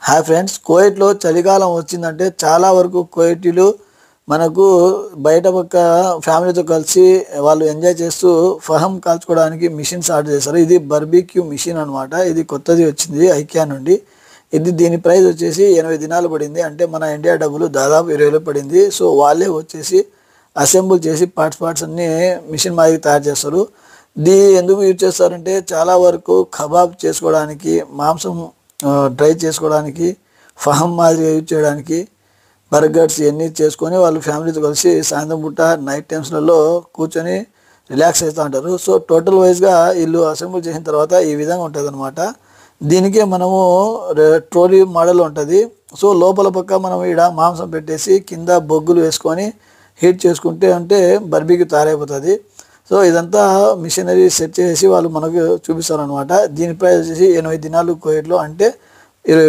Hi friends, కువైట్లో చలికాలం వచ్చిందంటే చాలా వరకు కువైటీలు మనకు బయట పక్క ఫ్యామిలీతో కలిసి వాళ్ళు ఎంజాయ్ చేస్తూ ఫహం కాల్చుకోవడానికి మిషన్స్ ఆర్డర్ చేస్తారు. ఇది బార్బిక్యూ మిషన్ అనమాట. ఇది కొత్తది వచ్చింది ఐకియా నుండి. దీని ప్రైస్ వచ్చేసి 80 దినాలు పడింది. అంటే మన ఇండియా డబ్బులు దాదాపు 20 పడింది. సో వాళ్ళే వచ్చేసి అసెంబుల్ చేసి పార్ట్స్ అన్నీ మిషన్ మాదిరి తయారు చేస్తారు. ఎందుకు యూజ్ చేస్తారంటే చాలా వరకు కబాబ్ చేసుకోవడానికి, మాంసం డ్రై చేసుకోవడానికి, ఫహం మాదిరిగా యూజ్ చేయడానికి, బర్గర్స్ ఇవన్నీ చేసుకొని వాళ్ళు ఫ్యామిలీతో కలిసి సాయంత్రం పూట నైట్ టైమ్స్లలో కూర్చొని రిలాక్స్ అవుతూ ఉంటారు. సో టోటల్ వైజ్గా వీళ్ళు అసెంబుల్ చేసిన తర్వాత ఈ విధంగా ఉంటుంది అనమాట. దీనికే మనము ట్రోలీ మోడల్ ఉంటుంది. సో లోపల పక్క మనం ఇక్కడ మాంసం పెట్టేసి కింద బొగ్గులు వేసుకొని హీట్ చేసుకుంటే అంటే బర్బీకి తయారైపోతుంది. సో ఇదంతా మిషనరీ సెట్ చేసి వాళ్ళు మనకు చూపిస్తారు అనమాట. దీని ప్రైస్ వచ్చేసి 80 దినాలు కువైట్లో, అంటే 20